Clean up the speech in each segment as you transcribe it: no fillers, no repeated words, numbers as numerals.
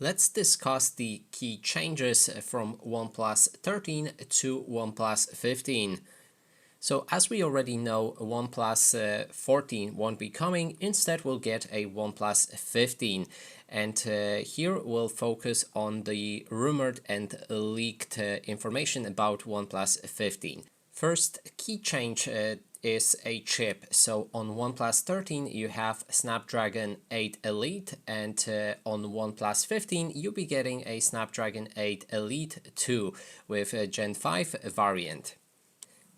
Let's discuss the key changes from OnePlus 13 to OnePlus 15. So as we already know, OnePlus 14 won't be coming. Instead, we'll get a OnePlus 15. And here we'll focus on the rumored and leaked information about OnePlus 15. First key change is a chip. So on OnePlus 13 you have Snapdragon 8 Elite, and on OnePlus 15 you'll be getting a Snapdragon 8 Elite 2 with a Gen 5 variant.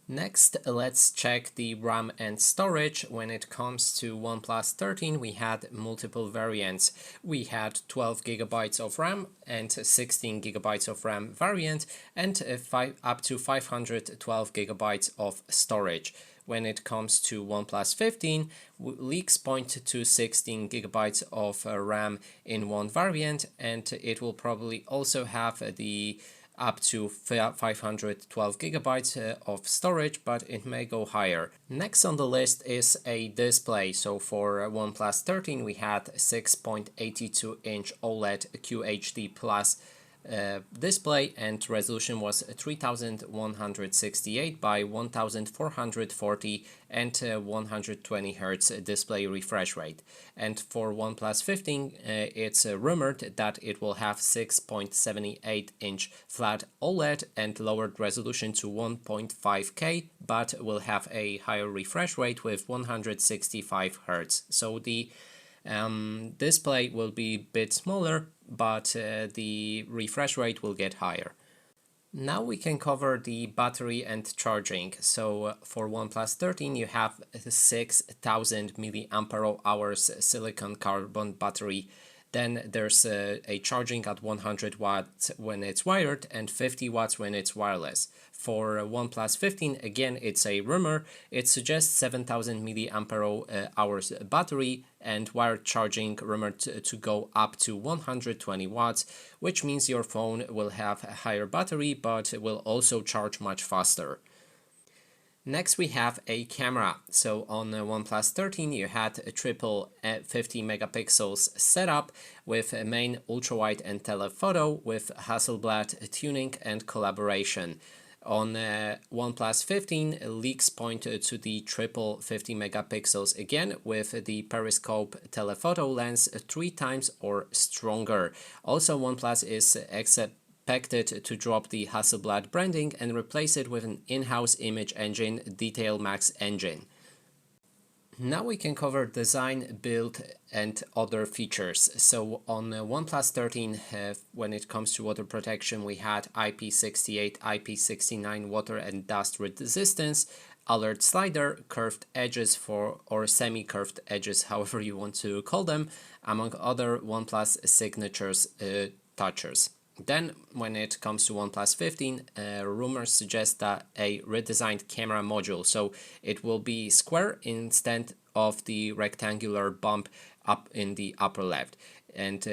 Next, let's check the RAM and storage. When it comes to OnePlus 13, we had multiple variants. We had 12 gigabytes of RAM and 16 gigabytes of RAM variant, and up to 512 gigabytes of storage. When it comes to OnePlus 15, leaks point to 16 gigabytes of RAM in one variant, and it will probably also have the up to 512 gigabytes of storage, but it may go higher. Next on the list is a display. So for OnePlus 13 we had 6.82 inch OLED QHD Plus display, and resolution was 3168 by 1440 and 120 Hz display refresh rate. And for OnePlus 15 it's rumored that it will have 6.78 inch flat OLED and lowered resolution to 1.5K, but will have a higher refresh rate with 165 Hz. So the display will be a bit smaller, but the refresh rate will get higher. Now we can cover the battery and charging. So for OnePlus 13 you have 6000 mAh silicon carbon battery. Then there's a charging at 100 watts when it's wired and 50 watts when it's wireless. For OnePlus 15, again, it's a rumor. It suggests 7000 mAh battery and wired charging rumored to go up to 120 watts, which means your phone will have a higher battery but will also charge much faster. Next we have a camera. So on OnePlus 13 you had a triple 50 megapixels setup with a main ultrawide and telephoto with Hasselblad tuning and collaboration. On OnePlus 15 leaks point to the triple 50 megapixels again with the periscope telephoto lens 3 times or stronger. Also OnePlus is expected to drop the Hasselblad branding and replace it with an in-house image engine, Detail Max engine. Now we can cover design, build and other features. So on OnePlus 13, when it comes to water protection, we had IP68, IP69 water and dust resistance, alert slider, curved edges or semi-curved edges, however you want to call them, among other OnePlus signatures touchers. Then, when it comes to OnePlus 15, rumors suggest that a redesigned camera module, so it will be square instead of the rectangular bump up in the upper left. And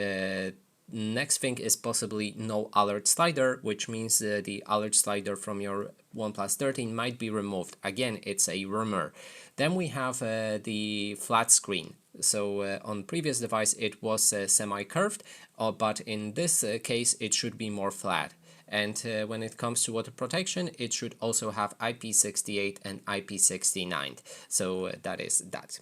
next thing is possibly no alert slider, which means the alert slider from your OnePlus 13 might be removed. Again, it's a rumor. Then we have the flat screen. So on previous device it was semi-curved, but in this case it should be more flat. And when it comes to water protection, it should also have IP68 and IP69. So that is that.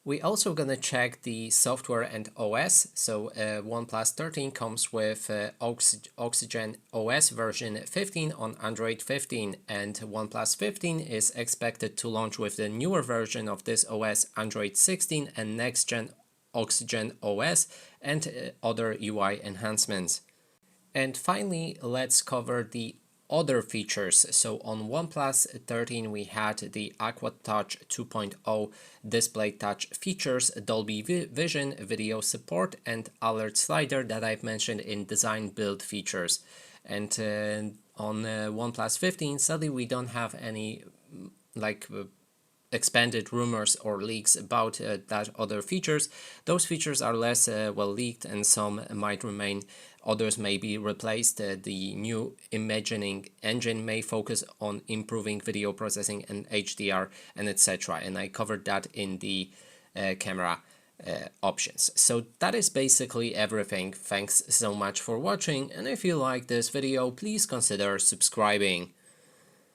We also gonna check the software and OS. So OnePlus 13 comes with Oxygen OS version 15 on Android 15, and OnePlus 15 is expected to launch with the newer version of this OS, Android 16, and next-gen Oxygen OS and other UI enhancements. And finally, let's cover the other features. So on OnePlus 13 we had the Aqua Touch 2.0 display touch features, Dolby Vision, video support and alert slider that I've mentioned in design build features. And on OnePlus 15 sadly we don't have any expanded rumors or leaks about that other features. Those features are less well leaked and some might remain, others may be replaced. The new imagining engine may focus on improving video processing and HDR and etc. And I covered that in the camera options. So that is basically everything. Thanks so much for watching, and if you like this video, please consider subscribing.